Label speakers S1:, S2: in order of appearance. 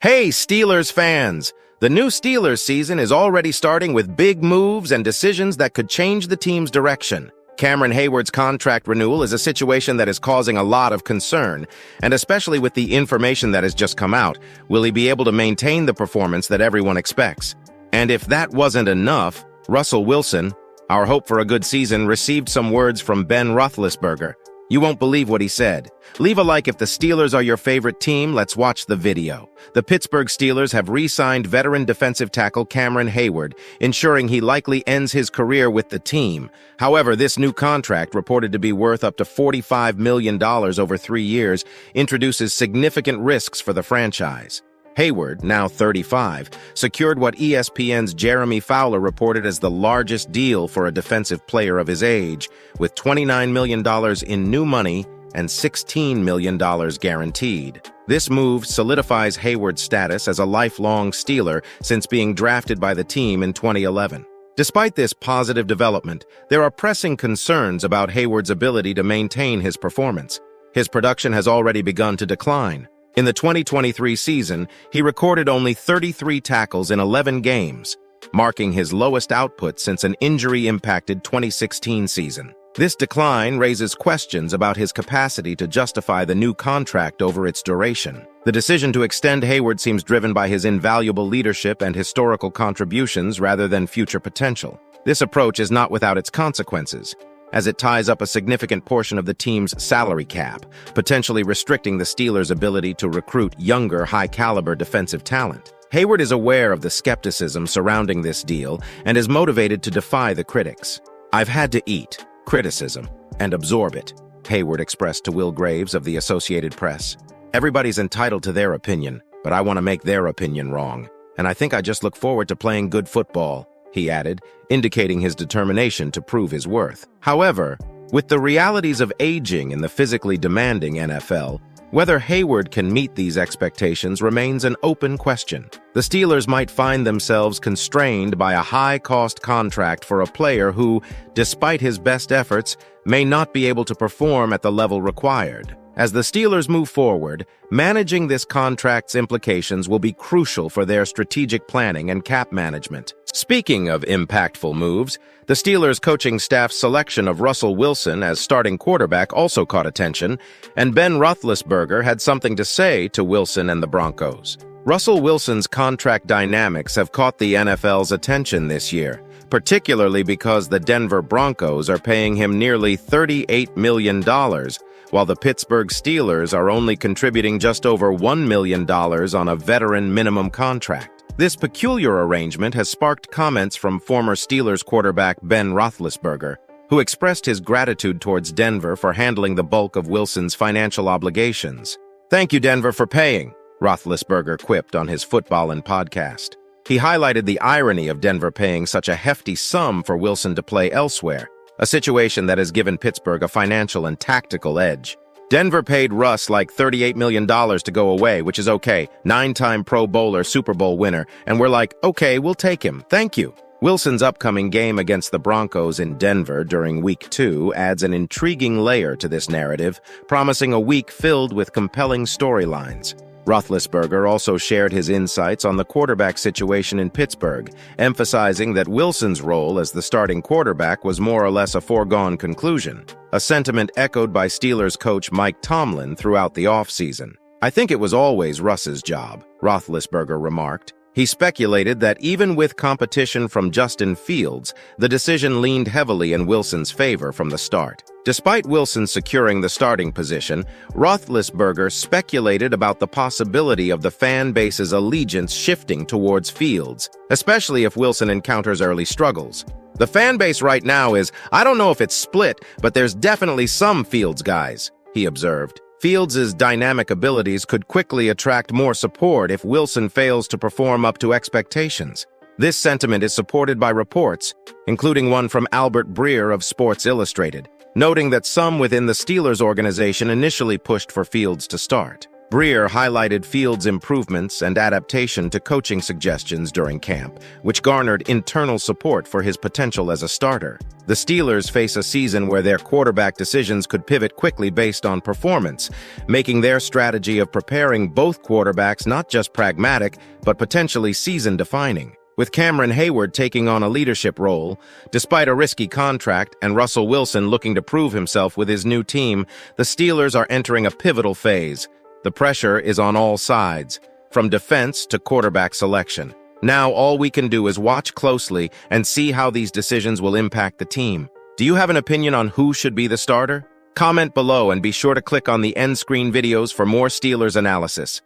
S1: Hey, Steelers fans! The new Steelers season is already starting with big moves and decisions that could change the team's direction. Cameron Heyward's contract renewal is a situation that is causing a lot of concern, and especially with the information that has just come out, will he be able to maintain the performance that everyone expects? And if that wasn't enough, Russell Wilson, our hope for a good season, received some words from Ben Roethlisberger. You won't believe what he said. Leave a like if the Steelers are your favorite team. Let's watch the video. The Pittsburgh Steelers have re-signed veteran defensive tackle Cameron Heyward, ensuring he likely ends his career with the team. However, this new contract, reported to be worth up to $45 million over 3 years, introduces significant risks for the franchise. Heyward, now 35, secured what ESPN's Jeremy Fowler reported as the largest deal for a defensive player of his age, with $29 million in new money and $16 million guaranteed. This move solidifies Heyward's status as a lifelong Steeler since being drafted by the team in 2011. Despite this positive development, there are pressing concerns about Heyward's ability to maintain his performance. His production has already begun to decline. In the 2023 season, he recorded only 33 tackles in 11 games, marking his lowest output since an injury-impacted 2016 season. This decline raises questions about his capacity to justify the new contract over its duration. The decision to extend Heyward seems driven by his invaluable leadership and historical contributions rather than future potential. This approach is not without its consequences, as it ties up a significant portion of the team's salary cap, potentially restricting the Steelers' ability to recruit younger, high-caliber defensive talent. Heyward is aware of the skepticism surrounding this deal and is motivated to defy the critics. "I've had to eat criticism and absorb it," Heyward expressed to Will Graves of the Associated Press. "Everybody's entitled to their opinion, but I want to make their opinion wrong. And I think I just look forward to playing good football," he added, indicating his determination to prove his worth. However, with the realities of aging in the physically demanding NFL, whether Heyward can meet these expectations remains an open question. The Steelers might find themselves constrained by a high-cost contract for a player who, despite his best efforts, may not be able to perform at the level required. As the Steelers move forward, managing this contract's implications will be crucial for their strategic planning and cap management. Speaking of impactful moves, the Steelers' coaching staff's selection of Russell Wilson as starting quarterback also caught attention, and Ben Roethlisberger had something to say to Wilson and the Broncos. Russell Wilson's contract dynamics have caught the NFL's attention this year, particularly because the Denver Broncos are paying him nearly $38 million, while the Pittsburgh Steelers are only contributing just over $1 million on a veteran minimum contract. This peculiar arrangement has sparked comments from former Steelers quarterback Ben Roethlisberger, who expressed his gratitude towards Denver for handling the bulk of Wilson's financial obligations. "Thank you, Denver, for paying," Roethlisberger quipped on his Football and podcast. He highlighted the irony of Denver paying such a hefty sum for Wilson to play elsewhere, a situation that has given Pittsburgh a financial and tactical edge. "Denver paid Russ like $38 million to go away, which is okay. 9-time Pro Bowler, Super Bowl winner, and we're like, okay, we'll take him. Thank you." Wilson's upcoming game against the Broncos in Denver during Week 2 adds an intriguing layer to this narrative, promising a week filled with compelling storylines. Roethlisberger also shared his insights on the quarterback situation in Pittsburgh, emphasizing that Wilson's role as the starting quarterback was more or less a foregone conclusion, a sentiment echoed by Steelers coach Mike Tomlin throughout the offseason. "I think it was always Russ's job," Roethlisberger remarked. He speculated that even with competition from Justin Fields, the decision leaned heavily in Wilson's favor from the start. Despite Wilson securing the starting position, Roethlisberger speculated about the possibility of the fan base's allegiance shifting towards Fields, especially if Wilson encounters early struggles. "The fan base right now is, I don't know if it's split, but there's definitely some Fields guys," he observed. Fields' dynamic abilities could quickly attract more support if Wilson fails to perform up to expectations. This sentiment is supported by reports, including one from Albert Breer of Sports Illustrated, noting that some within the Steelers organization initially pushed for Fields to start. Breer highlighted Fields' improvements and adaptation to coaching suggestions during camp, which garnered internal support for his potential as a starter. The Steelers face a season where their quarterback decisions could pivot quickly based on performance, making their strategy of preparing both quarterbacks not just pragmatic, but potentially season-defining. With Cameron Hayward taking on a leadership role, despite a risky contract and Russell Wilson looking to prove himself with his new team, the Steelers are entering a pivotal phase. The pressure is on all sides, from defense to quarterback selection. Now all we can do is watch closely and see how these decisions will impact the team. Do you have an opinion on who should be the starter? Comment below and be sure to click on the end screen videos for more Steelers analysis.